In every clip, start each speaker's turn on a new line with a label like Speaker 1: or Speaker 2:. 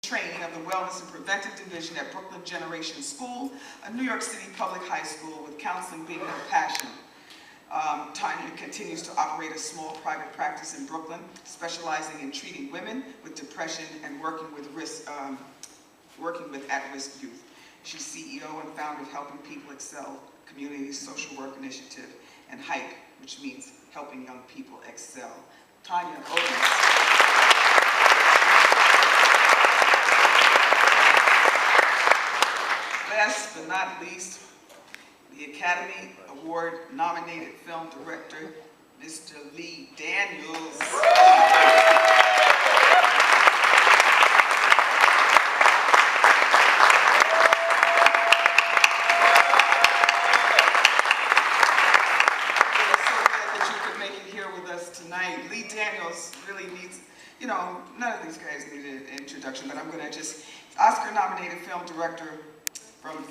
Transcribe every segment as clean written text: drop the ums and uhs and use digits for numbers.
Speaker 1: training of the Wellness and Preventive Division at Brooklyn Generation School, a New York City public high school with counseling being her passion. Tanya continues to operate a small private practice in Brooklyn, specializing in treating women with depression and working with at-risk youth. She's CEO and founder of Helping People Excel Community Social Work Initiative, and HYPE, which means Helping Young People Excel. Tanya Odums. Last but not least, the Academy Award nominated film director, Mr. Lee Daniels. Tonight. Lee Daniels really needs, you know, none of these guys need an introduction, but I'm going to just, Oscar-nominated film director from,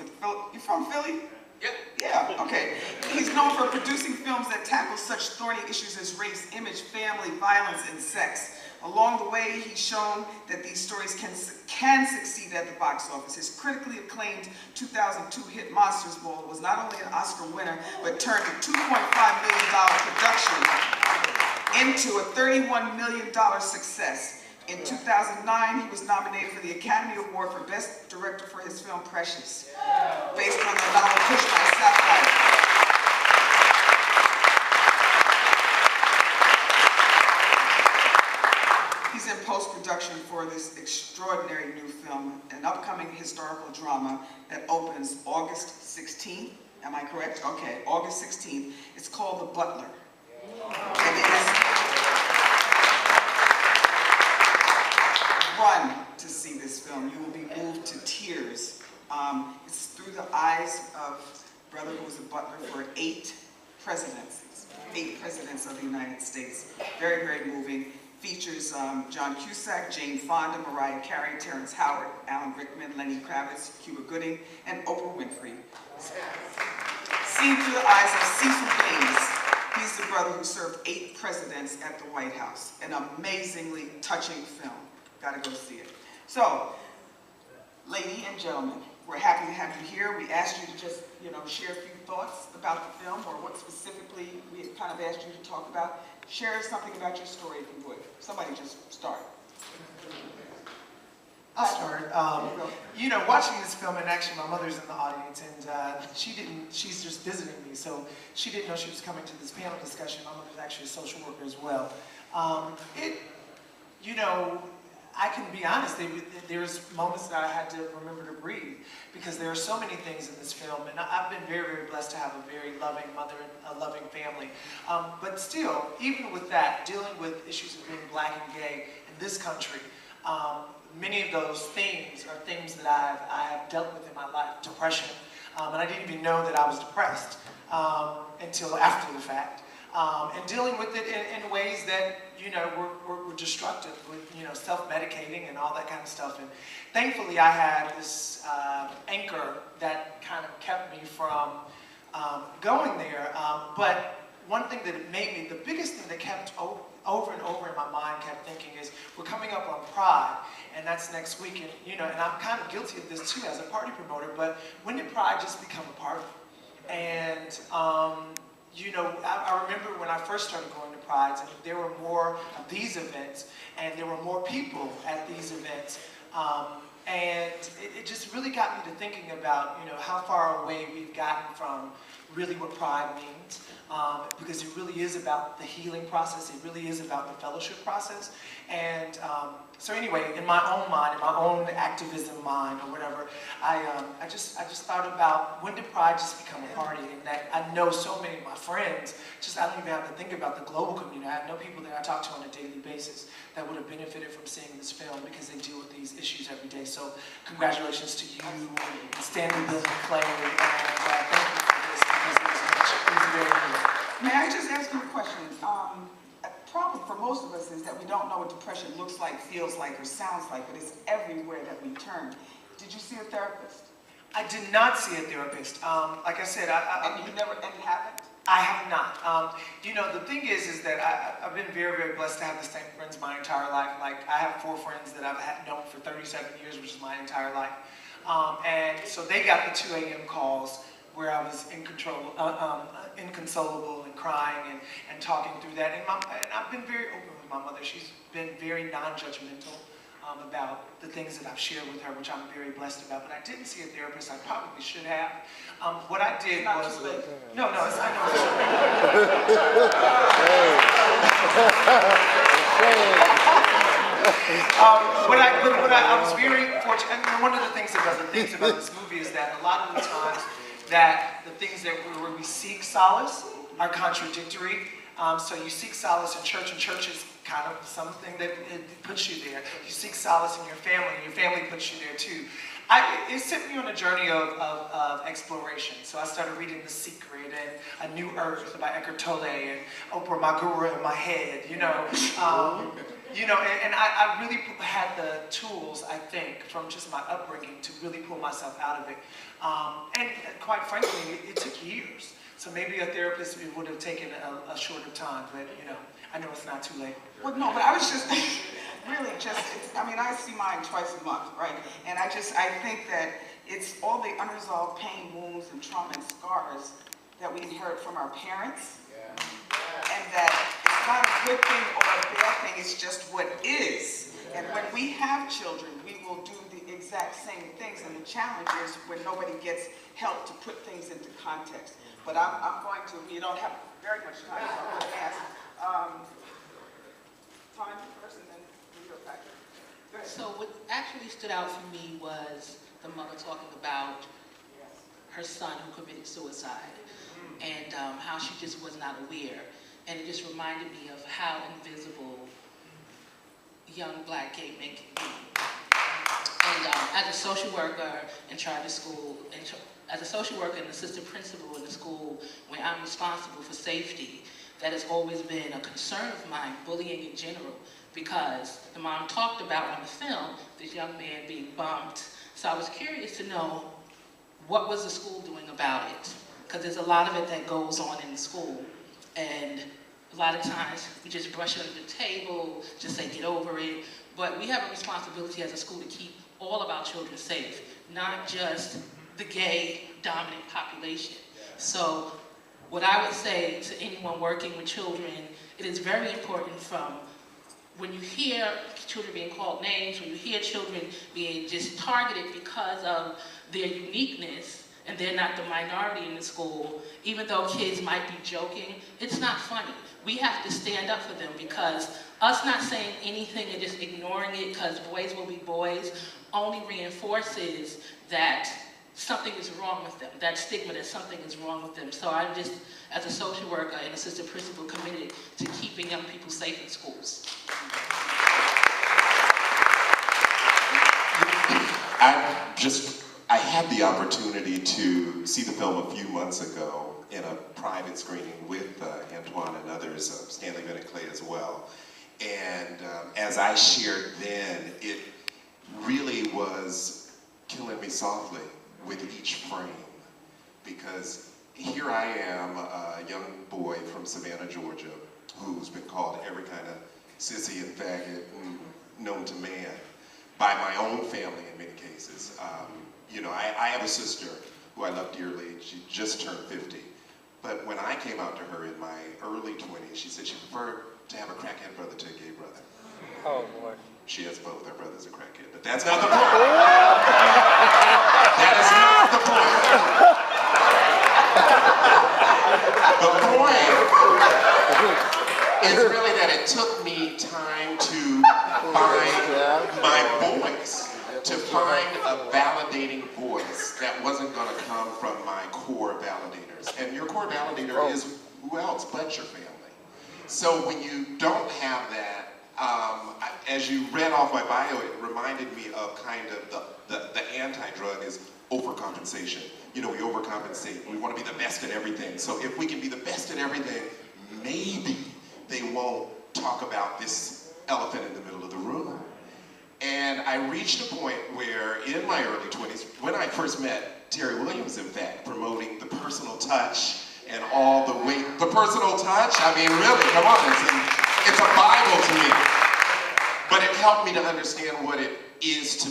Speaker 1: you from Philly?
Speaker 2: Yeah.
Speaker 1: Yeah, okay. He's known for producing films that tackle such thorny issues as race, image, family, violence, and sex. Along the way, he's shown that these stories can succeed at the box office. His critically acclaimed 2002 hit Monsters Ball was not only an Oscar winner, but turned a $2.5 million production into a $31 million success. In 2009, he was nominated for the Academy Award for Best Director for his film Precious, based on the novel Push by Sapphire. He's in post-production for this extraordinary new film, an upcoming historical drama that opens August 16th. Am I correct? Okay, August 16th. It's called The Butler. And it is run to see this film. You will be moved to tears. It's through the eyes of a brother who was a butler for 8 presidencies, 8 presidents of the United States. Very, very moving. Features John Cusack, Jane Fonda, Mariah Carey, Terrence Howard, Alan Rickman, Lenny Kravitz, Cuba Gooding, and Oprah Winfrey. Seen through the eyes of Cecil Haynes. He's the brother who served 8 presidents at the White House. An amazingly touching film. Gotta go see it. So, ladies and gentlemen, we're happy to have you here. We asked you to just, share a few thoughts about the film, or what specifically we kind of asked you to talk about. Share something about your story, if you would. Somebody just start.
Speaker 3: I'll start. Watching this film, and actually my mother's in the audience, and she's just visiting me, so she didn't know she was coming to this panel discussion. My mother's actually a social worker as well. I can be honest, there's moments that I had to remember to breathe, because there are so many things in this film, and I've been very, very blessed to have a very loving mother and a loving family. But still, even with that, dealing with issues of being black and gay in this country, many of those themes are things that I have dealt with in my life. Depression, and I didn't even know that I was depressed until after the fact. And dealing with it in ways that, were destructive, with, self-medicating and all that kind of stuff. And thankfully I had this anchor that kind of kept me from going there. But one thing that it made me, the biggest thing that kept over and over in my mind, kept thinking is, we're coming up on Pride, and that's next week. And, and I'm kind of guilty of this too as a party promoter, but when did Pride just become a party? And, I remember when I first started going to Prides, and there were more of these events, and there were more people at these events, and it just really got me to thinking about, how far away we've gotten from really what Pride means, because it really is about the healing process. It really is about the fellowship process. And so anyway, in my own mind, in my own activism mind or whatever, I just thought about, when did Pride just become a party? And that I know so many of my friends, I don't even have to think about the global community. I know people that I talk to on a daily basis that would have benefited from seeing this film, because they deal with these issues every day. So congratulations to you and Stanley Clay, and thank you for this, because it was very good.
Speaker 1: May I just ask you a question? A problem for most of us is that we don't know what depression looks like, feels like, or sounds like, but it's everywhere that we turn. Did you see a therapist?
Speaker 3: I did not see a therapist. Like I said,
Speaker 1: and you never, and you haven't?
Speaker 3: I have not. You know, the thing is that I've been very, very blessed to have the same friends my entire life. Like, I have 4 friends that I've known for 37 years, which is my entire life. And so they got the 2 a.m. calls where I was inconsolable and crying and talking through that. And I've been very open with my mother. She's been very non-judgmental about the things that I've shared with her, which I'm very blessed about. But I didn't see a therapist. I probably should have. What I did was... No, it's not. I was very fortunate, and one of the things about this movie is that a lot of the times that the things that where we seek solace are contradictory. So you seek solace in church, and church is kind of something that it puts you there. You seek solace in your family, and your family puts you there too. It sent me on a journey of exploration. So I started reading The Secret and A New Earth by Eckhart Tolle and Oprah, My Guru in My Head, you know. And I really had the tools, I think, from just my upbringing to really pull myself out of it. And quite frankly, it took years. So maybe a therapist would have taken a shorter time, but you know, I know it's not too late.
Speaker 1: Well, no, but I was just really I mean, I see mine twice a month, right? And I think that it's all the unresolved pain, wounds, and trauma and scars that we inherit from our parents. And that it's not a good thing or a bad thing, it's just what is. And when we have children, we will do the exact same things, and the challenge is when nobody gets help to put things into context. But I'm going to, we don't have very much time, so I'm going to ask Tanya first and then we go back. Go ahead.
Speaker 2: So what actually stood out for me was the mother talking about her son who committed suicide and how she just was not aware. And it just reminded me of how invisible young black gay men can be. And as a social worker in charge of school, as a social worker and assistant principal in the school, when I'm responsible for safety, that has always been a concern of mine, bullying in general, because the mom talked about on the film this young man being bumped. So I was curious to know, what was the school doing about it? Because there's a lot of it that goes on in the school, and a lot of times we just brush it under the table, just say get over it, but we have a responsibility as a school to keep all of our children safe, not just the gay dominant population. So what I would say to anyone working with children, it is very important from when you hear children being called names, when you hear children being just targeted because of their uniqueness, and they're not the minority in the school, even though kids might be joking, it's not funny. We have to stand up for them, because us not saying anything and just ignoring it because boys will be boys only reinforces that something is wrong with them, that stigma that something is wrong with them. So I'm just, as a social worker and assistant principal, committed to keeping young people safe in schools.
Speaker 4: I had the opportunity to see the film a few months ago in a private screening with Antoine and others, Stanley Bennett Clay as well. And as I shared then, it really was killing me softly with each frame, because here I am, a young boy from Savannah, Georgia, who's been called every kind of sissy and faggot known to man by my own family in many cases. You know, I have a sister who I love dearly. She just turned 50. But when I came out to her in my early 20s, she said she preferred to have a crackhead brother to a gay brother.
Speaker 5: Oh, boy. She
Speaker 4: has both. Her brother's a crackhead. But that's not the point. That is not the point. The point is really that it took me time to find my voice, to find a validating voice that wasn't going to come from my core validators. And your core validator is who else but your family. So when you don't have that, as you read off my bio, it reminded me of kind of the anti-drug is overcompensation. You know, we overcompensate. We want to be the best at everything. So if we can be the best at everything, maybe they won't talk about this elephant in the middle of the room. And I reached a point where in my early 20s, when I first met Terrie Williams, in fact, promoting the personal touch and all the weight, the personal touch. I mean, really, come on, it's a Bible to me. But it helped me to understand what it is to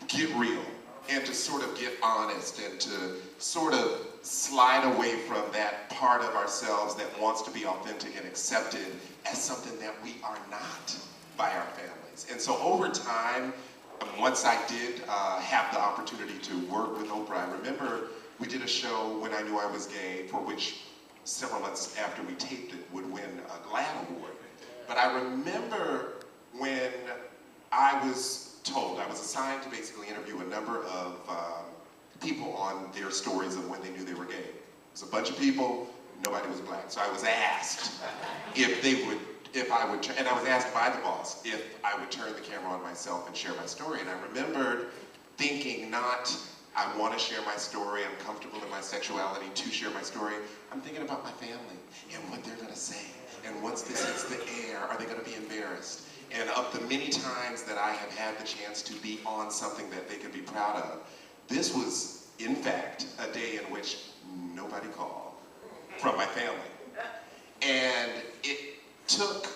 Speaker 4: get real and to sort of get honest and to sort of slide away from that part of ourselves that wants to be authentic and accepted as something that we are not by our families. And so over time, once I did have the opportunity to work with Oprah, I remember we did a show, When I Knew I Was Gay, for which several months after we taped it would win a GLAAD award. But I remember when I was told, I was assigned to basically interview a number of people on their stories of when they knew they were gay. It was a bunch of people, nobody was black. So I was asked if I would, and I was asked by the boss if I would turn the camera on myself and share my story. And I remembered thinking not, I want to share my story, I'm comfortable in my sexuality to share my story. I'm thinking about my family and what they're going to say. And once this hits the air, are they going to be embarrassed? And of the many times that I have had the chance to be on something that they could be proud of, this was, in fact, a day in which nobody called from my family. And it took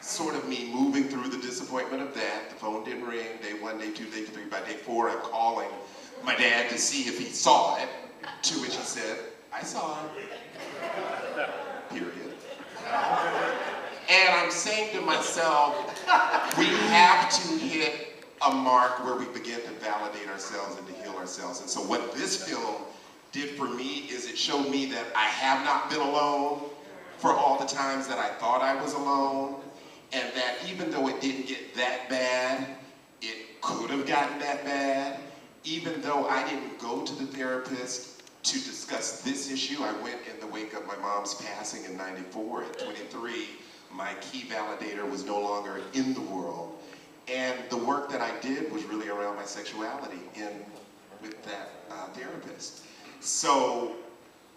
Speaker 4: sort of me moving through the disappointment of that. The phone didn't ring, day 1, day 2, day 3. By day 4, I'm calling my dad to see if he saw it, to which he said, I saw it, period. And I'm saying to myself, we have to hit a mark where we begin to validate ourselves and to heal ourselves. And so what this film did for me is it showed me that I have not been alone for all the times that I thought I was alone, and that even though it didn't get that bad, it could have gotten that bad. Even though I didn't go to the therapist to discuss this issue, I went in the wake of my mom's passing in '94 at 23. My key validator was no longer in the world. And the work that I did was really around my sexuality with that therapist. So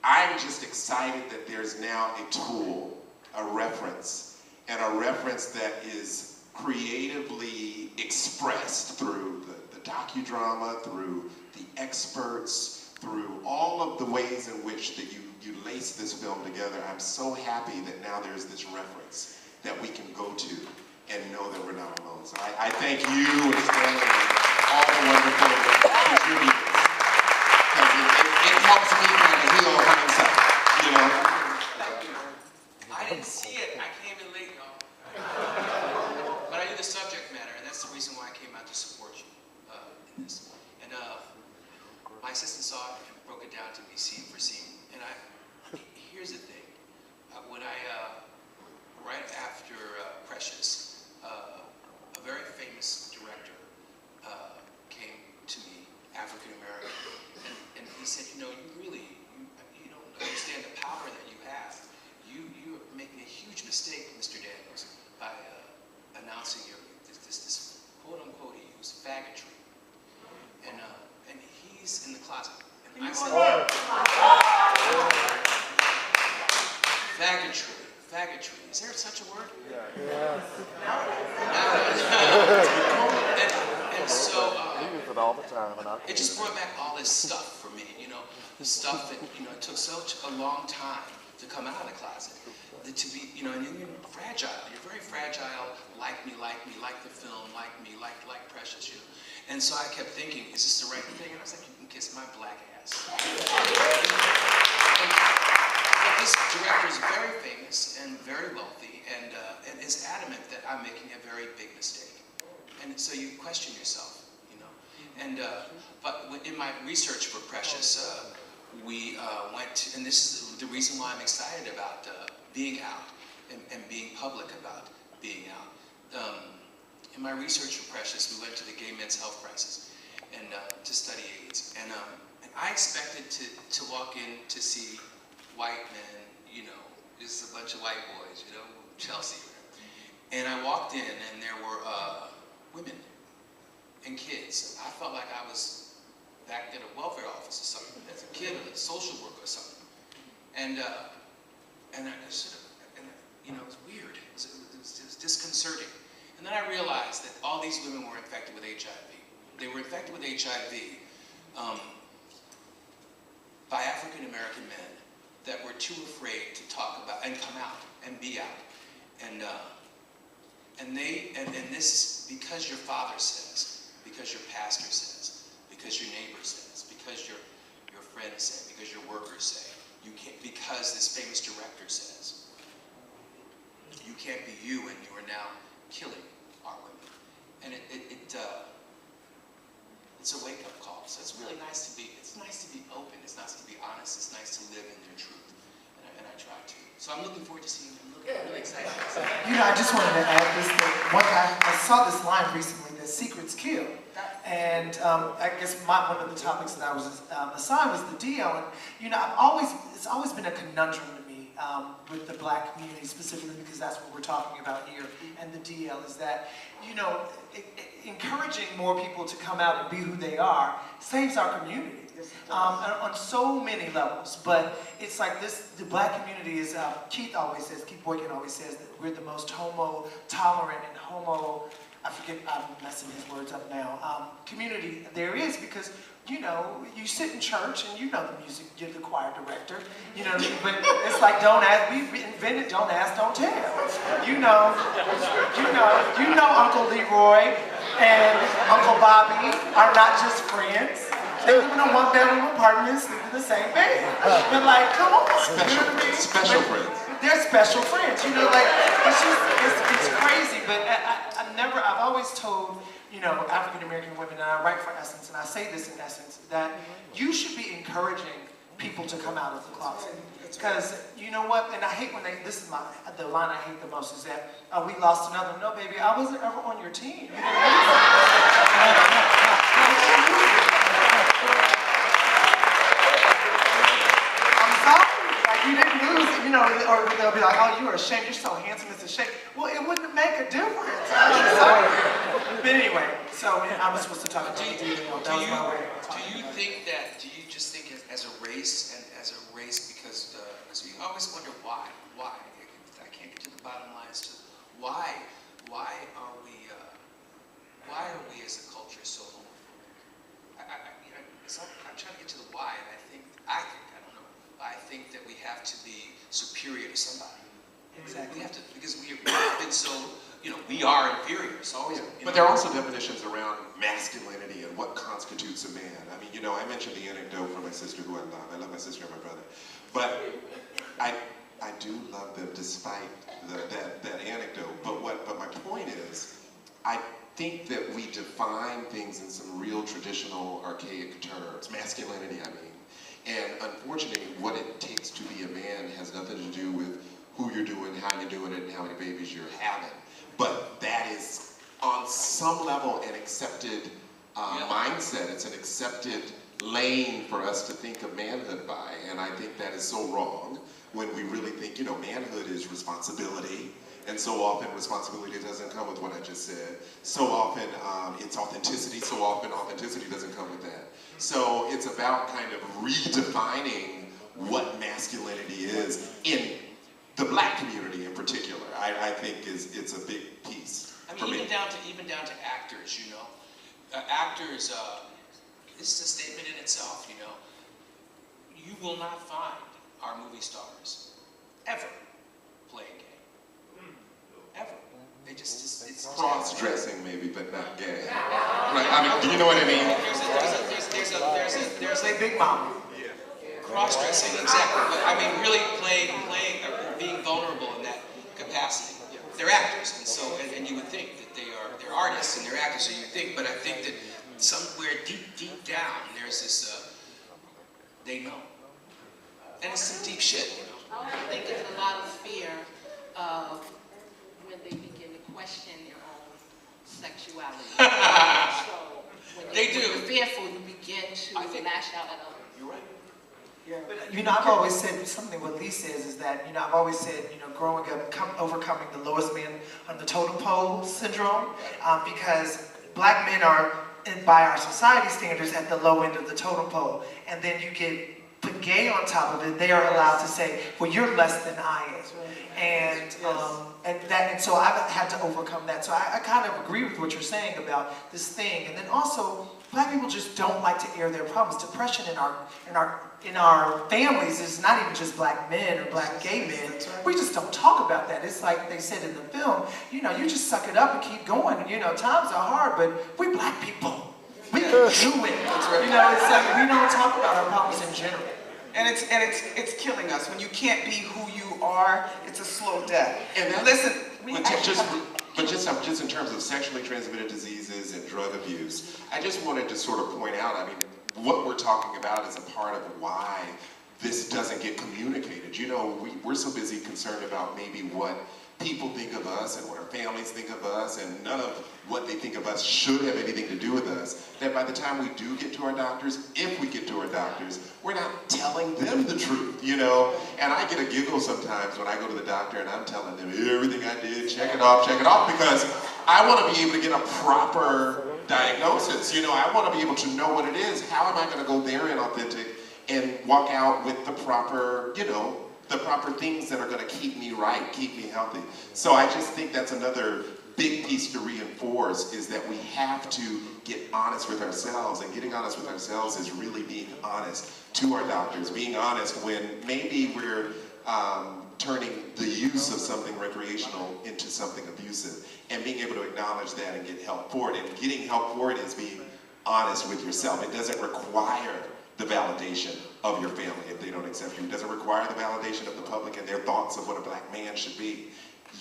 Speaker 4: I'm just excited that there's now a tool, a reference that is creatively expressed through the docudrama, through the experts, through all of the ways in which that you lace this film together. I'm so happy that now there's this reference that we can go to and know that we're not alone. So I thank you and Stanley and all the wonderful contributors, because it helps me kind of heal hindsight, you know?
Speaker 6: I didn't see it. I came in late, y'all. But I knew the subject matter, and that's the reason why I came out to support you in this. And my assistant saw it and broke it down to me scene for scene. And here's the thing. Right after Precious, a very famous director came to me, African American, and he said, you know, you don't understand the power that you have. You're making a huge mistake, Mr. Daniels, by announcing this quote unquote, he used faggotry. And he's in the closet. And I said, faggotry. Is there such a word?
Speaker 5: Yeah.
Speaker 6: And so
Speaker 5: We use it all the time.
Speaker 6: it just brought back all this stuff for me, you know, the stuff that, you know, it took such a long time to come out of the closet. To be, you know, and you're fragile. You're very fragile, like me, like the film, like me, like Precious, you know. And so I kept thinking, is this the right thing? And I was like, you can kiss my black ass. But this director is very famous and very wealthy and is adamant that I'm making a very big mistake. And so you question yourself, you know. And but in my research for Precious, we went to, and this is the reason why I'm excited about being out and being public about being out. In my research for Precious, we went to the gay men's health crisis and to study AIDS. And I expected to walk in to see white men, you know, just a bunch of white boys, you know, Chelsea. And I walked in and there were women and kids. I felt like I was back at a welfare office or something, as a kid or a social worker or something. And you know, it was weird. It was disconcerting. And then I realized that all these women were infected with HIV. They were infected with HIV by African American men that were too afraid to talk about and come out and be out. And this is because your father says, because your pastor says, because your neighbor says, because your friends say, because your workers say, you can't, because this famous director says, you can't be you, and you are now killing our women. And it's a wake-up call. So it's really nice to be. It's nice to be open. It's nice to be honest. It's nice to live in their truth, and I try to. So I'm looking forward to seeing them. I'm really excited.
Speaker 3: You know, I just wanted to add this thing. I saw this line recently that secrets kill. And I guess one of the topics that I was assigned was the DL. And, you know, it's always been a conundrum to me with the black community specifically, because that's what we're talking about here. And the DL is that, you know, encouraging more people to come out and be who they are saves our community. On so many levels, but it's like this, the black community is, Keith Boykin always says that we're the most homo-tolerant and I forget, I'm messing his words up now, community there is, because, you know, you sit in church and you know the music, you're the choir director, you know, but it's like don't ask, we invented don't ask, don't tell. You know Uncle Leroy and Uncle Bobby are not just friends. They live in a one-bedroom apartment, sleep in the same bed. But like, come on, you know what I mean?
Speaker 4: Special friends.
Speaker 3: They're special friends, you know, like, it's crazy, but I've always told, you know, African-American women, and I write for Essence, and I say this in Essence, that you should be encouraging people to come out of the closet. Because, you know what, and I hate when this is the line I hate the most is that, we lost another. No, baby, I wasn't ever on your team. You I'm sorry, like you didn't lose, you know, or they'll be like, oh, you're ashamed, you're so handsome, it's a shame. Well, it wouldn't make a difference. I'm sorry. But anyway, so I was supposed to talk about the DL. That was my way.
Speaker 6: Do you just think as a race, because we always wonder why? I can't get to the bottom line as to why are we as a culture so homophobic? I'm trying to get to the why, and I think that we have to be superior to somebody.
Speaker 3: Exactly.
Speaker 6: We have to, because we have been so, you know, we are inferior. So,
Speaker 4: But there are also definitions around masculinity and what constitutes a man. I mean, you know, I mentioned the anecdote from my sister who I love. I love my sister and my brother. But I do love them despite that anecdote. But my point is, I think that we define things in some real traditional, archaic terms. Masculinity, I mean. And unfortunately, what it takes to be a man has nothing to do with who you're doing, how you're doing it, and how many babies you're having. But that is, on some level, an accepted mindset. It's an accepted lane for us to think of manhood by. And I think that is so wrong when we really think, you know, manhood is responsibility. And so often responsibility doesn't come with what I just said. So often it's authenticity. So often authenticity doesn't come with that. So it's about kind of redefining what masculinity is in the black community in particular. I think it's a big piece.
Speaker 6: I mean, even down to actors, you know. Actors, this is a statement in itself, you know. You will not find our movie stars ever playing gay. Ever. They just it's
Speaker 4: cross-dressing maybe, but not gay. Right? I mean, do you know what I mean?
Speaker 6: There's
Speaker 3: a big mama.
Speaker 6: Cross-dressing, exactly. But I mean, really being vulnerable in that capacity. They're actors, and so and you would think that they're artists and they're actors, so you think. But I think that somewhere deep down, there's this. They know, and it's some deep shit. You know?
Speaker 2: I think there's a lot of fear of when they begin to question their own sexuality. So when you're fearful, you begin to lash out at others.
Speaker 6: You're right.
Speaker 3: Yeah, but you know, I've always said something. What Lee says is that, you know, I've always said, you know, growing up, overcoming the lowest man on the totem pole syndrome, because black men are, by our society standards, at the low end of the totem pole, and then you put gay on top of it. They are allowed to say, well, you're less than I am. And so I've had to overcome that. So I kind of agree with what you're saying about this thing. And then also, Black people just don't like to air their problems. Depression in our families is not even just black men or black gay men. We just don't talk about that. It's like they said in the film, you know, you just suck it up and keep going. You know, times are hard, but we black people, we can do it. You know, it's like we don't talk about our problems in general.
Speaker 1: And it's killing us. When you can't be who you are, it's a slow death.
Speaker 4: And that's,
Speaker 1: listen,
Speaker 4: but just in terms of sexually transmitted diseases and drug abuse, I just wanted to sort of point out, I mean, what we're talking about is a part of why this doesn't get communicated. You know, we're so busy concerned about maybe what people think of us and what our families think of us, and none of what they think of us should have anything to do with us, that by the time we do get to our doctors, if we get to our doctors, we're not telling them the truth, you know? And I get a giggle sometimes when I go to the doctor and I'm telling them everything I did, check it off, because I want to be able to get a proper diagnosis. You know, I want to be able to know what it is. How am I going to go there inauthentic and walk out with the proper, you know, the proper things that are going to keep me right, keep me healthy. So I just think that's another big piece to reinforce, is that we have to get honest with ourselves, and getting honest with ourselves is really being honest to our doctors, being honest when maybe we're turning the use of something recreational into something abusive, and being able to acknowledge that and get help for it. And getting help for it is being honest with yourself. It doesn't require the validation of your family if they don't accept you. It doesn't require the validation of the public and their thoughts of what a black man should be.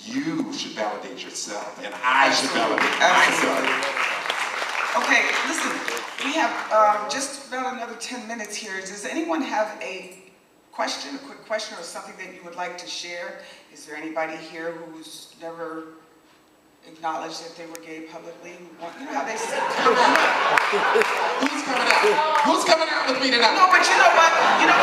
Speaker 4: You should validate yourself, and I should validate myself.
Speaker 1: Okay, listen, we have just about another 10 minutes here. Does anyone have a question, a quick question, or something that you would like to share? Is there anybody here who's never acknowledged that they were gay publicly? You know how they say,
Speaker 4: Who's coming out? Who's coming out with me tonight?
Speaker 1: no, but you know what? You know,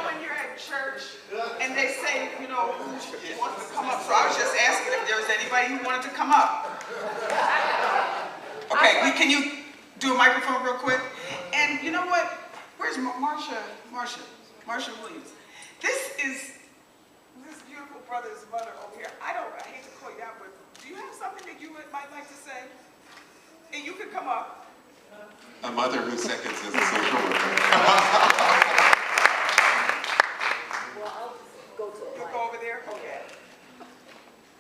Speaker 1: when you're at church and they say, you know, who wants to come up? So I was just asking if there was anybody who wanted to come up. Okay, can you do a microphone real quick? And you know what? Where's Marsha Williams? This is this beautiful brother's mother over here. I hate to call you out, but do you have something that you might like to say? And you can come up.
Speaker 4: A mother who seconds is a social worker.
Speaker 7: Well, I'll go to
Speaker 1: You'll go over there? Okay.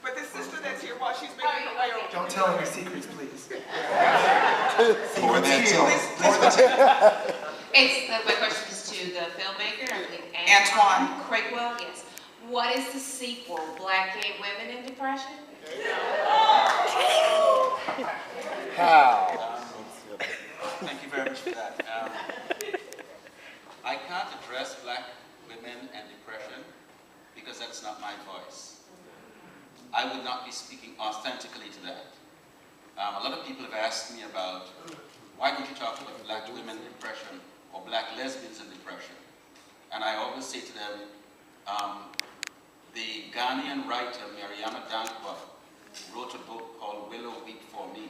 Speaker 1: But this sister that's here, while she's making her way over.
Speaker 3: Don't tell them your secrets, please.
Speaker 4: Pour that tea.
Speaker 8: My question is to the filmmaker,
Speaker 1: Antoine
Speaker 8: Craigwell. Yes. What is the sequel? Black gay women in depression?
Speaker 5: How?
Speaker 9: Thank you very much for that. I can't address black women and depression because that's not my voice. I would not be speaking authentically to that. A lot of people have asked me about why don't you talk about black women in depression or black lesbians in depression? And I always say to them, the Ghanaian writer Mariama Dankwa wrote a book called Willow Weep for Me,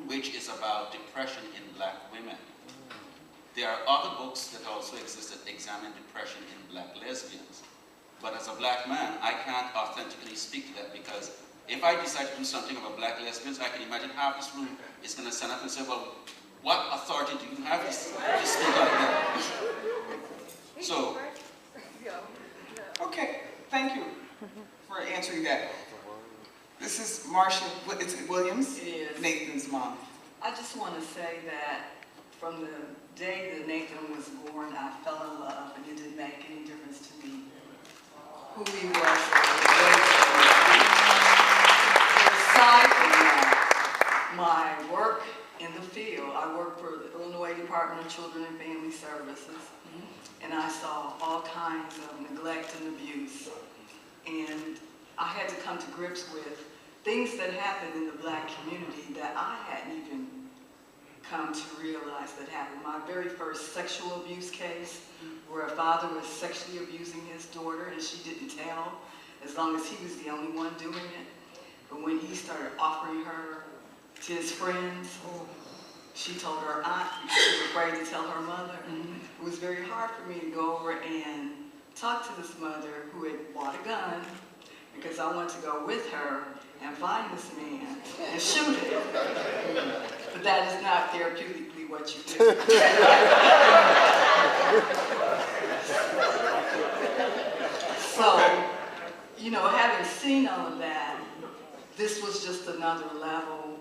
Speaker 9: which is about depression in black women. There are other books that also exist that examine depression in black lesbians. But as a black man, I can't authentically speak to that, because if I decide to do something about black lesbians, I can imagine half this room is going to stand up and say, well, what authority do you have to speak like that? So.
Speaker 1: Okay, thank you for answering that. This is Marsha Williams,
Speaker 7: It is.
Speaker 1: Nathan's mom.
Speaker 7: I just want to say that from the day that Nathan was born, I fell in love, and it didn't make any difference to me who he was. Aside from that, my work in the field, I work for the Illinois Department of Children and Family Services, and I saw all kinds of neglect and abuse. And I had to come to grips with things that happened in the black community that I hadn't even come to realize that happened. My very first sexual abuse case, where a father was sexually abusing his daughter and she didn't tell, as long as he was the only one doing it. But when he started offering her to his friends, she told her aunt because she was afraid to tell her mother. It was very hard for me to go over and talk to this mother who had bought a gun because I wanted to go with her and find this man and shoot him. But that is not therapeutically what you do. So, you know, having seen all of that, this was just another level.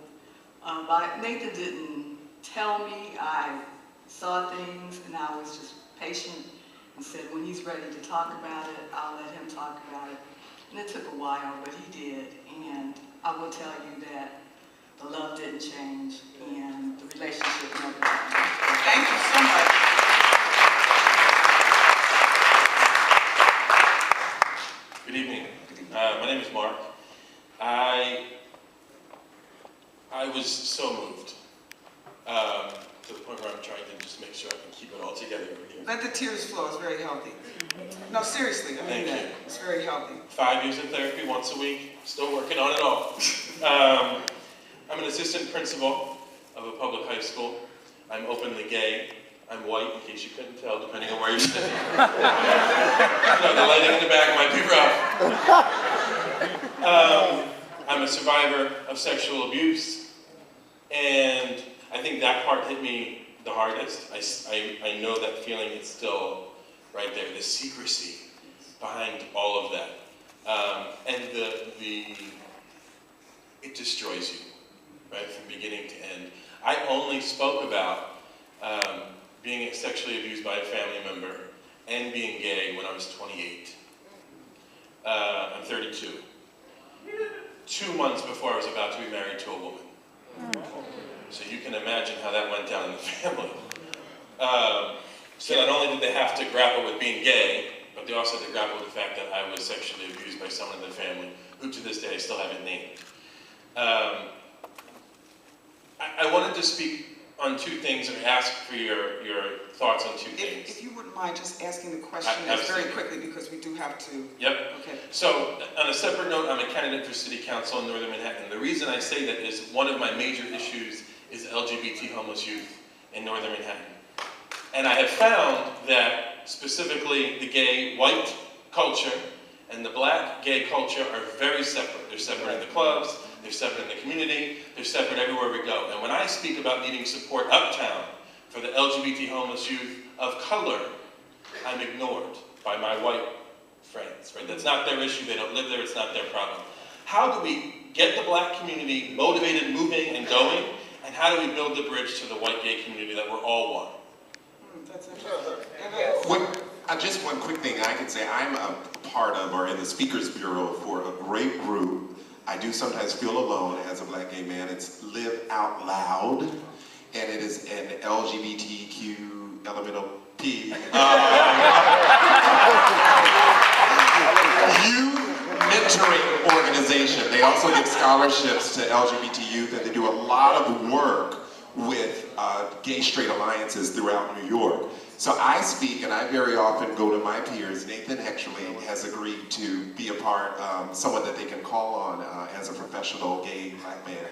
Speaker 7: Nathan didn't tell me. I saw things and I was just patient and said, when he's ready to talk about it, I'll let him talk about it. And it took a while, but he did. And I will tell you that the love didn't change and the relationship never changed.
Speaker 1: Thank you so much.
Speaker 10: Good evening. My name is Mark. I was so moved to the point where I'm trying to just make sure I can keep it all together over here.
Speaker 1: Let the tears flow. It's very healthy. No, seriously, I mean that. It's very healthy.
Speaker 10: 5 years in therapy, once a week, still working on it all. I'm an assistant principal of a public high school. I'm openly gay. I'm white, in case you couldn't tell, depending on where you're sitting. No, the lighting in the back might be rough. I'm a survivor of sexual abuse, and I think that part hit me the hardest. I know that feeling is still right there, the secrecy behind all of that. And it destroys you, right, from beginning to end. I only spoke about being sexually abused by a family member and being gay when I was 28. I'm 32. 2 months before I was about to be married to a woman. So you can imagine how that went down in the family. So not only did they have to grapple with being gay, but they also had to grapple with the fact that I was sexually abused by someone in the family, who to this day I still haven't named. I wanted to speak on two things and ask for your thoughts on two things.
Speaker 1: If you wouldn't mind just asking the question very quickly, because we do have to.
Speaker 10: Yep.
Speaker 1: Okay.
Speaker 10: So, on a separate note, I'm a candidate for City Council in Northern Manhattan. The reason I say that is one of my major issues is LGBT homeless youth in Northern Manhattan. And I have found that specifically the gay white culture and the black gay culture are very separate. They're separate in the clubs, they're separate in the community, they're separate everywhere we go. And when I speak about needing support uptown for the LGBT homeless youth of color, I'm ignored by my white friends, right? That's not their issue, they don't live there, it's not their problem. How do we get the black community motivated, moving, and going? And how do we build the bridge to the white gay community that we're all one?
Speaker 1: That's interesting.
Speaker 4: Just one quick thing I can say. I'm a part of, or in the Speakers Bureau for a great group. I do sometimes feel alone as a black gay man. It's Live Out Loud, and it is an LGBTQ elemental P. Youth mentoring organization. They also give scholarships to LGBT youth, and they do a lot of work with gay straight alliances throughout New York. So I speak, and I very often go to my peers. Nathan actually has agreed to be a part, someone that they can call on as a professional gay black man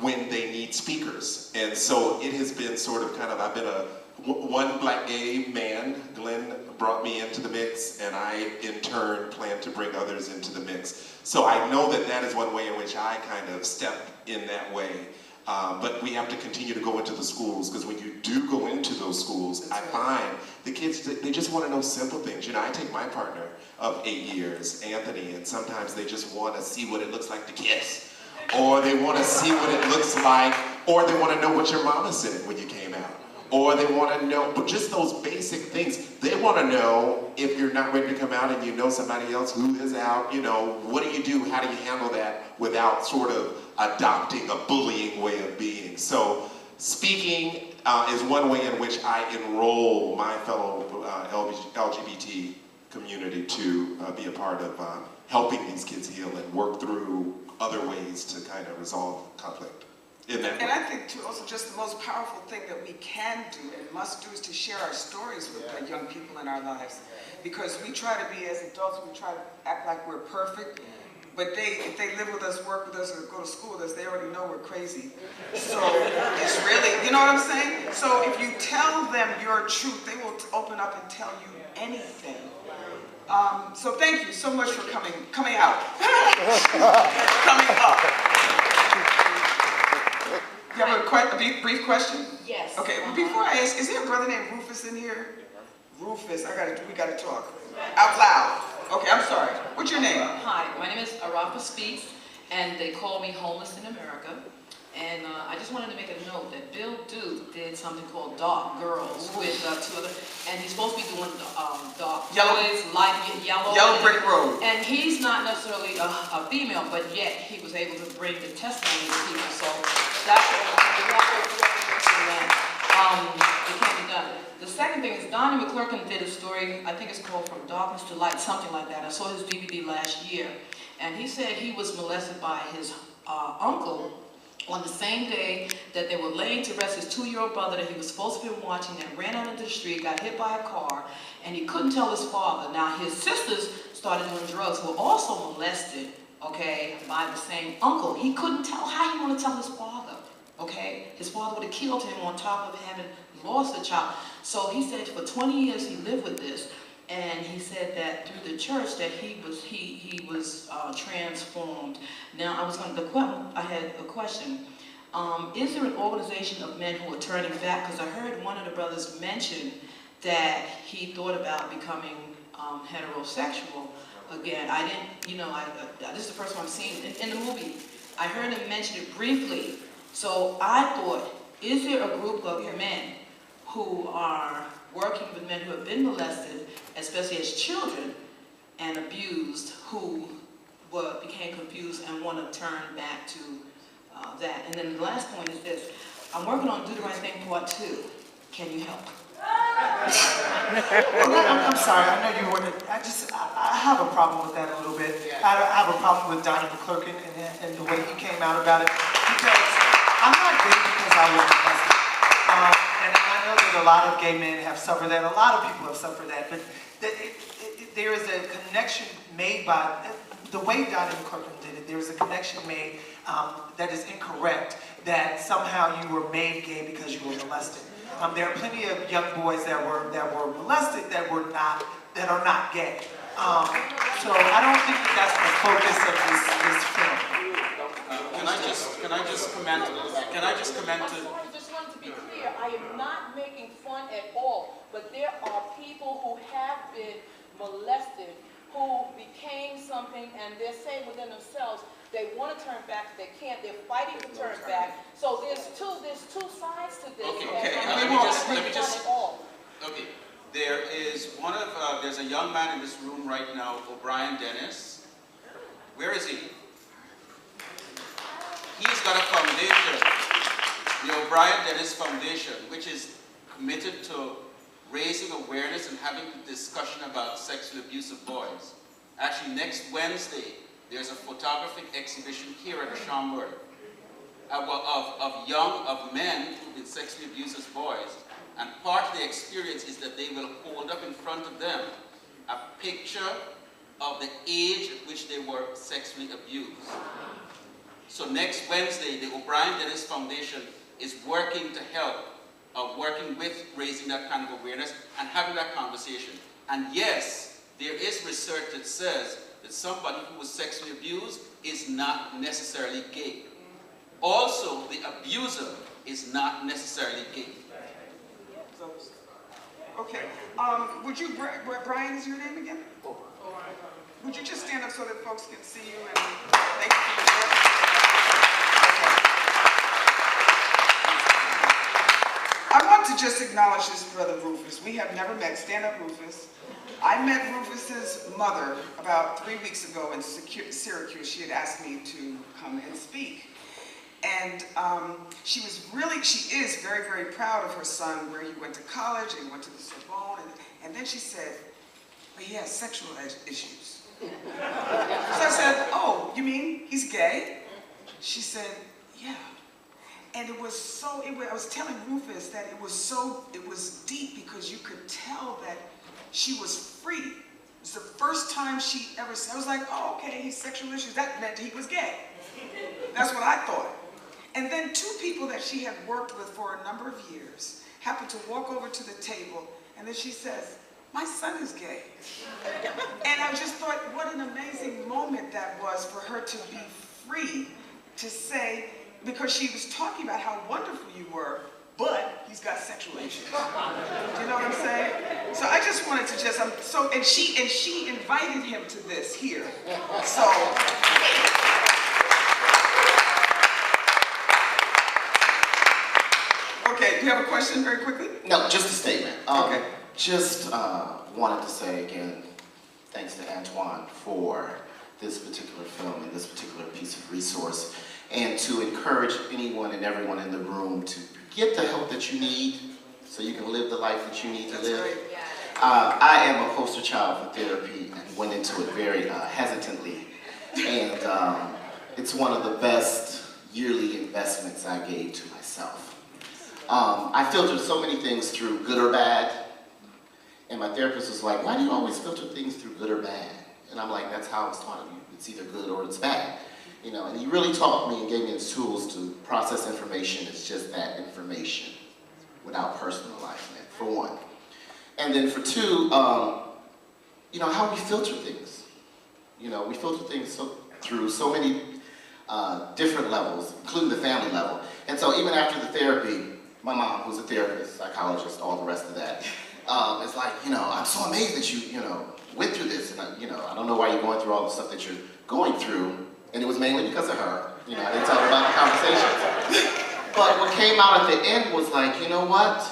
Speaker 4: when they need speakers. And so it has been sort of kind of, I've been one black gay man. Glenn brought me into the mix, and I in turn plan to bring others into the mix. So I know that that is one way in which I kind of step in that way. But we have to continue to go into the schools, because when you do go into those schools, I find the kids, they just want to know simple things. You know, I take my partner of 8 years, Anthony, and sometimes they just want to see what it looks like to kiss. Or they want to see what it looks like, or they want to know what your mama said when you came out. Or they want to know, but just those basic things. They want to know if you're not ready to come out and you know somebody else who is out, you know, what do you do? How do you handle that without sort of adopting a bullying way of being? So speaking is one way in which I enroll my fellow LGBT community to be a part of helping these kids heal and work through other ways to kind of resolve conflict. And
Speaker 1: I think too, also just the most powerful thing that we can do and must do is to share our stories with the young people in our lives. Because we try to be, as adults, we try to act like we're perfect. But if they live with us, work with us, or go to school with us, they already know we're crazy. So it's really, you know what I'm saying? So if you tell them your truth, they will open up and tell you anything. So thank you so much for coming out. Coming up. You have a brief question?
Speaker 8: Yes.
Speaker 1: Okay, well, before I ask, is there a brother named Rufus in here? Rufus, we gotta talk. Out loud. Okay, I'm sorry. What's your name?
Speaker 11: Hi, my name is Arafa Speaks, and they call me Homeless in America. And I just wanted to make a note that Bill Duke did something called Dark Girls with 2 other, and he's supposed to be doing dark boys, light yellow.
Speaker 1: Yellow Brick Road.
Speaker 11: And he's not necessarily a female, but yet he was able to bring the testimony to people. So that's it can be done. The second thing is Donnie McClurkin did a story, I think it's called From Darkness to Light, something like that. I saw his DVD last year, and he said he was molested by his uncle on the same day that they were laying to rest his 2-year-old brother that he was supposed to be watching, that ran out into the street, got hit by a car, and he couldn't tell his father. Now his sisters started doing drugs, were also molested, okay, by the same uncle. He couldn't tell how he wanted to tell his father, okay? His father would have killed him on top of having lost a child. So he said for 20 years he lived with this, and he said that through the church that he was transformed. Now I had a question. Is there an organization of men who are turning back? Because I heard one of the brothers mention that he thought about becoming heterosexual again. I didn't, this is the first one I've seen in the movie. I heard him mention it briefly. So I thought, is there a group of men who are working with men who have been molested, especially as children, and abused, who became confused and want to turn back to that? And then the last point is this. I'm working on Do the Right Thing Part 2. Can you help?
Speaker 3: I'm sorry, I know you wanted, I have a problem with that a little bit. I have a problem with Donnie McClurkin and the way he came out about it. Because I'm not gay because I was molested. And I know that a lot of gay men have suffered that, a lot of people have suffered that, but there is a connection made by, the way Donnie McClurkin did it, there is a connection made that is incorrect, that somehow you were made gay because you were molested. There are plenty of young boys that were molested that are not gay. So I don't think that's the focus of this film.
Speaker 9: Can I just comment to
Speaker 12: I just wanted to be clear, I am not making fun at all, but there are people who have been molested, who became something, and they're saying within themselves, they want to turn back, they can't, they're fighting to turn back. So there's two sides to this.
Speaker 9: Okay, there is there's a young man in this room right now, O'Brien Dennis. Where is he? He's got a foundation, the O'Brien Dennis Foundation, which is committed to raising awareness and having a discussion about sexual abuse of boys. Actually, next Wednesday, there's a photographic exhibition here at Schomburg of men who've been sexually abused as boys. And part of the experience is that they will hold up in front of them a picture of the age at which they were sexually abused. So next Wednesday, the O'Brien Dennis Foundation is working to help, working with raising that kind of awareness and having that conversation. And yes, there is research that says that somebody who was sexually abused is not necessarily gay. Also, the abuser is not necessarily gay.
Speaker 1: Okay. Would you, Brian is your name again? Would you just stand up so that folks can see you and thank you for your work? I want to just acknowledge this brother Rufus. We have never met. Stand up, Rufus. I met Rufus's mother about 3 weeks ago in Syracuse. She had asked me to come and speak. And she is very, very proud of her son, where he went to college and went to the Sorbonne. And then she said, but he has sexual issues. So I said, oh, you mean he's gay? She said, yeah. And it was so, I was telling Rufus that it was deep because you could tell that she was free. It's the first time she ever said, I was like, oh, okay, he's sexual issues. That meant he was gay. That's what I thought. And then two people that she had worked with for a number of years happened to walk over to the table, and then she says, my son is gay. And I just thought, what an amazing moment that was for her to be free to say, because she was talking about how wonderful you were, but he's got sexual issues. Do you know what I'm saying? So I just wanted to just, and she invited him to this here. So. Okay, do you have a question very quickly?
Speaker 13: No, just a statement.
Speaker 1: Okay.
Speaker 13: Just wanted to say again, thanks to Antoine for this particular film and this particular piece of resource, and to encourage anyone and everyone in the room to get the help that you need so you can live the life that you need to live.
Speaker 1: Right.
Speaker 13: I am a poster child for therapy and went into it very hesitantly. And it's one of the best yearly investments I gave to myself. I filtered so many things through good or bad. And my therapist was like, why do you always filter things through good or bad? And I'm like, that's how it's taught of you. It's either good or it's bad. You know, and he really taught me and gave me the tools to process information as just that, information, without personalizing it, for one. And then for two, you know, how we filter things. You know, we filter things through so many different levels, including the family level. And so even after the therapy, my mom, who's a therapist, psychologist, all the rest of that, is like, you know, I'm so amazed that you know, went through this. And, I don't know why you're going through all the stuff that you're going through. And it was mainly because of her. You know, I didn't tell her about the conversations. But what came out at the end was like, you know what?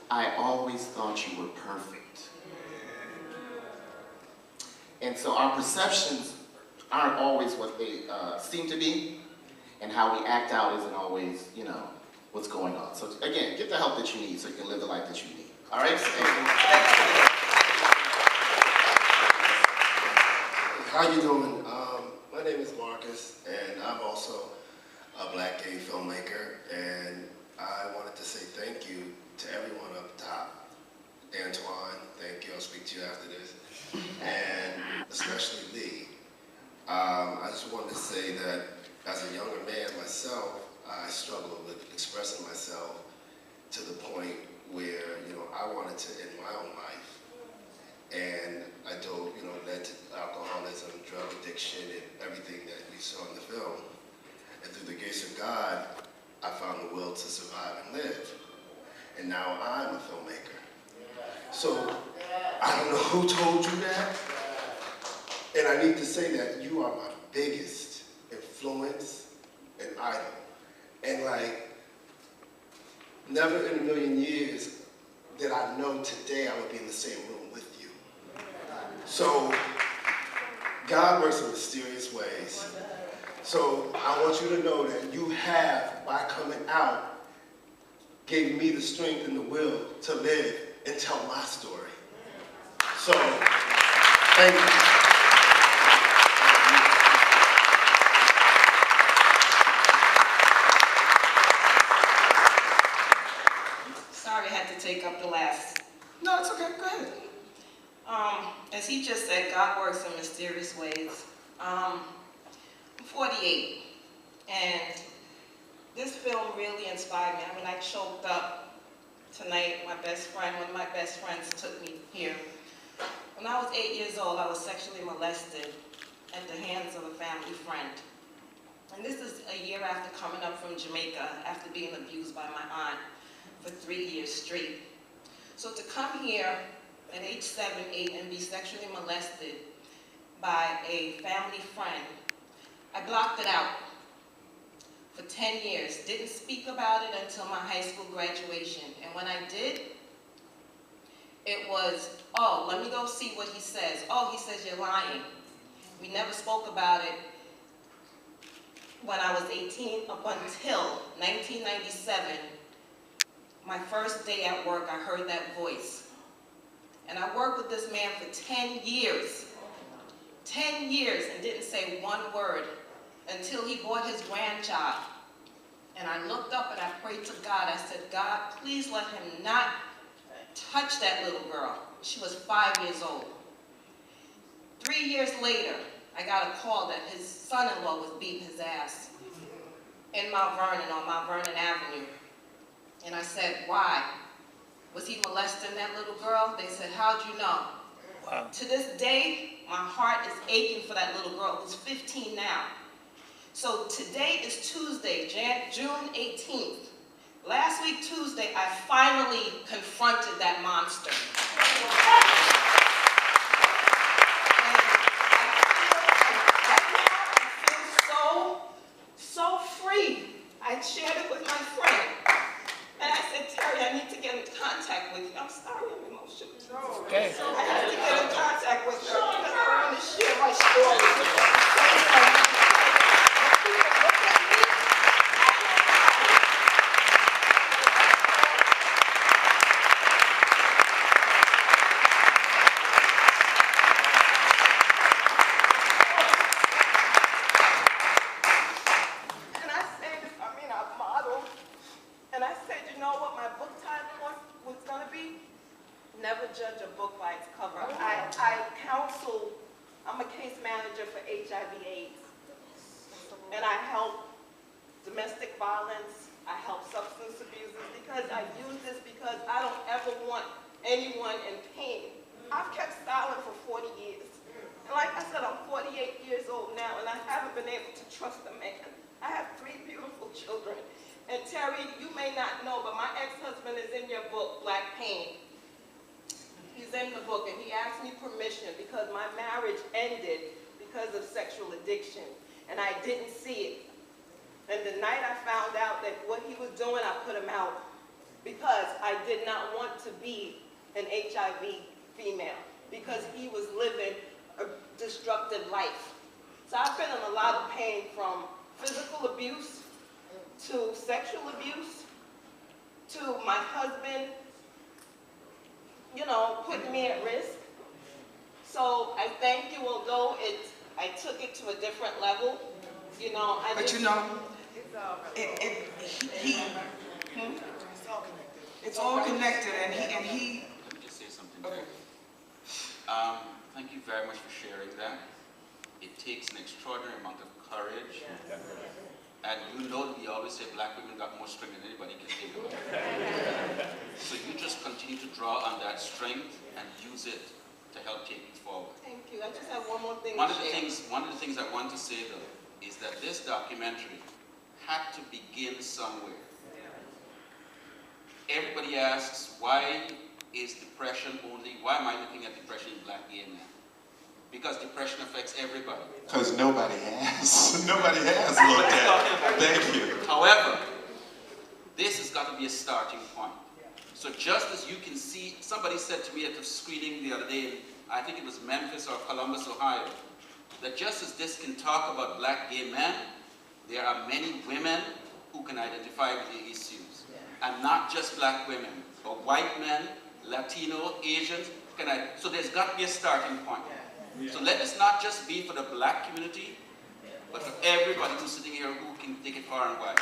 Speaker 13: I always thought you were perfect. And so our perceptions aren't always what they seem to be. And how we act out isn't always, you know, what's going on. So again, get the help that you need so you can live the life that you need. All right?
Speaker 14: How you doing? My name is Marcus, and I'm also a black gay filmmaker, and I wanted to say thank you to everyone up top. Antoine, thank you, I'll speak to you after this, and especially Lee. I just wanted to say that as a younger man myself, I struggled with expressing myself to the point where, I wanted to end my own life. And I told, led to alcoholism, drug addiction, and everything that you saw in the film. And through the grace of God, I found the will to survive and live. And now I'm a filmmaker. So, I don't know who told you that. And I need to say that you are my biggest influence and idol. And never in a million years did I know today I would be in the same room with you. So, God works in mysterious ways. So, I want you to know that you have, by coming out, gave me the strength and the will to live and tell my story. So, thank you.
Speaker 11: Sorry, I had to take up the last.
Speaker 1: No, it's okay, go ahead.
Speaker 11: As he just said, God works in mysterious ways. I'm 48, and this film really inspired me. I mean, I choked up tonight. One of my best friends took me here. When I was 8 years old, I was sexually molested at the hands of a family friend. And this is a year after coming up from Jamaica, after being abused by my aunt for 3 years straight. So to come here at age 7, 8, and be sexually molested by a family friend, I blocked it out for 10 years. Didn't speak about it until my high school graduation. And when I did, it was, oh, let me go see what he says. Oh, he says you're lying. We never spoke about it when I was 18 up until 1997. My first day at work, I heard that voice. And I worked with this man for 10 years. 10 years, and didn't say one word until he bought his grandchild. And I looked up and I prayed to God. I said, God, please let him not touch that little girl. She was 5 years old. 3 years later, I got a call that his son-in-law was beating his ass in Mount Vernon, on Mount Vernon Avenue. And I said, why? Was he molesting that little girl? They said, how'd you know?
Speaker 5: Wow.
Speaker 11: To this day, my heart is aching for that little girl who's 15 now. So today is Tuesday, June 18th. Last week, Tuesday, I finally confronted that monster. So free. I shared it with my friend. And I said, Terry, I need to get in contact with you. I'm sorry, I'm emotional.
Speaker 5: Okay.
Speaker 11: I have to get in contact with her because I want to share my story with her.
Speaker 12: Never judge a book by its cover. I counsel, I'm a case manager for HIV/AIDS, and I help domestic violence, I help substance abusers, because I use this because I don't ever want anyone in pain. I've kept silent for 40 years. And like I said, I'm 48 years old now, and I haven't been able to trust a man. I have 3 beautiful children. And Terry, you may not know, but my ex-husband is in your book, Black Pain. He's in the book, and he asked me permission because my marriage ended because of sexual addiction, and I didn't see it. And the night I found out that what he was doing, I put him out because I did not want to be an HIV female because he was living a destructive life. So I've been in a lot of pain, from physical abuse to sexual abuse to my husband, you know, putting me at risk. So I thank you, although I took it to a different level, you know.
Speaker 1: But you know, it's all connected, and he.
Speaker 9: Let me just say something. Okay. Thank you very much for sharing that. It takes an extraordinary amount of courage. Yes. And you know that we always say black women got more strength than anybody can think of. So you just continue to draw on that strength and use it to help take you forward.
Speaker 12: Thank you. I just have one more thing
Speaker 9: One of the things I want to say, though, is that this documentary had to begin somewhere. Everybody asks, why is depression only, why am I looking at depression in black gay men? Because depression affects everybody.
Speaker 4: Because nobody has. Nobody has looked at it. Thank you.
Speaker 9: However, this has got to be a starting point. So just as you can see, somebody said to me at the screening the other day, I think it was Memphis or Columbus, Ohio, that just as this can talk about black gay men, there are many women who can identify with the issues. And not just black women, but white men, Latino, Asians. So there's got to be a starting point. So let this not just be for the black community, but for everybody who's sitting here who can take it far and wide.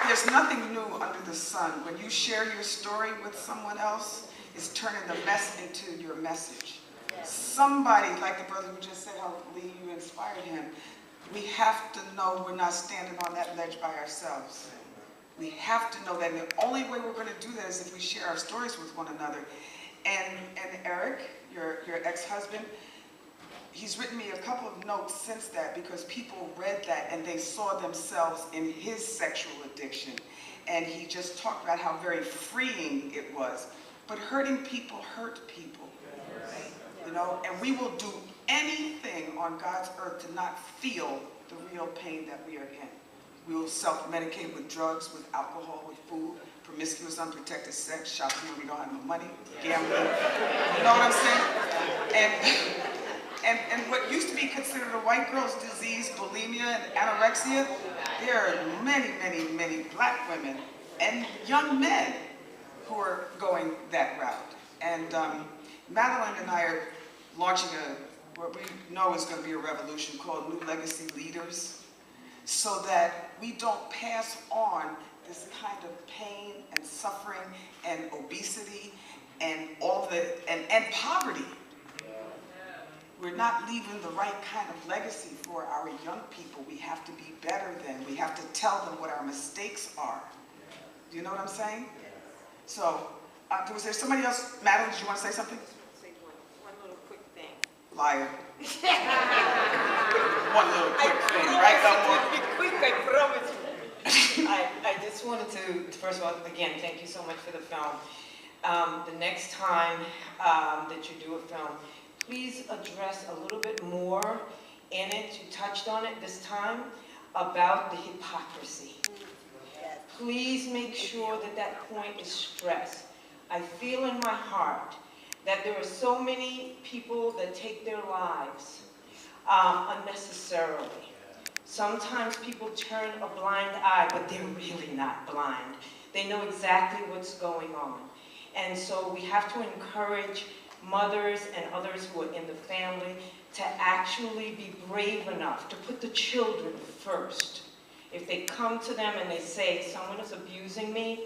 Speaker 1: There's nothing new under the sun. When you share your story with someone else, it's turning the mess into your message. Somebody, like the brother who just said how Lee, you inspired him, we have to know we're not standing on that ledge by ourselves. We have to know that, and the only way we're going to do that is if we share our stories with one another. And Eric, your ex-husband, he's written me a couple of notes since that because people read that and they saw themselves in his sexual addiction. And he just talked about how very freeing it was. But hurting people hurt people, you know, and we will do anything on God's earth to not feel the real pain that we are in. We will self-medicate with drugs, with alcohol, with food, promiscuous, unprotected sex, shopping when we don't have no money, gambling. You know what I'm saying? And what used to be considered a white girl's disease, bulimia and anorexia, there are many, many, many black women and young men who are going that route. And Madeline and I are launching what we know is going to be a revolution called New Legacy Leaders, so that we don't pass on this kind of pain and suffering and obesity and all of the, and poverty. We're not leaving the right kind of legacy for our young people. We have to be better than. We have to tell them what our mistakes are. Do you know what I'm saying? So, was there somebody else? Madeline, did you want to say something?
Speaker 15: Say one little quick thing.
Speaker 1: Liar. One little quick thing, right?
Speaker 15: Be quick, I promise you. I just wanted to, first of all, again, thank you so much for the film. The next time that you do a film, please address a little bit more in it. You touched on it this time about the hypocrisy. Please make sure that that point is stressed. I feel in my heart that there are so many people that take their lives unnecessarily. Sometimes people turn a blind eye, but they're really not blind. They know exactly what's going on. And so we have to encourage mothers and others who are in the family to actually be brave enough to put the children first. If they come to them and they say, someone is abusing me,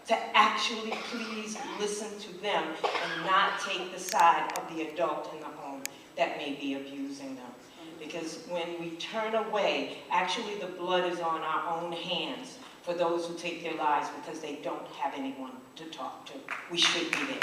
Speaker 15: to actually please listen to them and not take the side of the adult in the home that may be abusing them. Because when we turn away, actually the blood is on our own hands for those who take their lives because they don't have anyone to talk to. We should be there.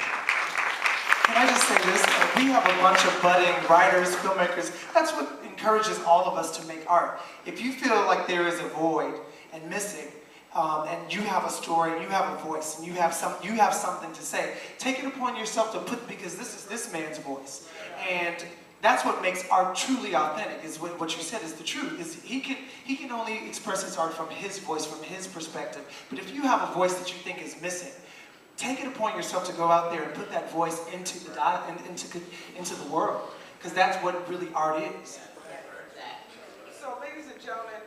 Speaker 3: Can I just say this? We have a bunch of budding writers, filmmakers. That's what encourages all of us to make art. If you feel like there is a void and missing, and you have a story, and you have a voice, and you have something to say, take it upon yourself to put, because this is this man's voice. And that's what makes art truly authentic, is what you said is the truth. Is he can only express his art from his voice, from his perspective. But if you have a voice that you think is missing, take it upon yourself to go out there and put that voice into the world, because that's what really art is.
Speaker 1: So, ladies and gentlemen,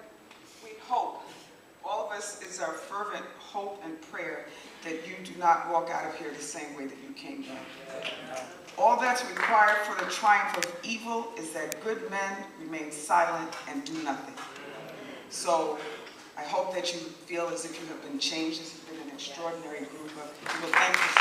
Speaker 1: we hope, all of us, is our fervent hope and prayer that you do not walk out of here the same way that you came in. All that's required for the triumph of evil is that good men remain silent and do nothing. So, I hope that you feel as if you have been changed. This has been an extraordinary group of people. Thank you so much.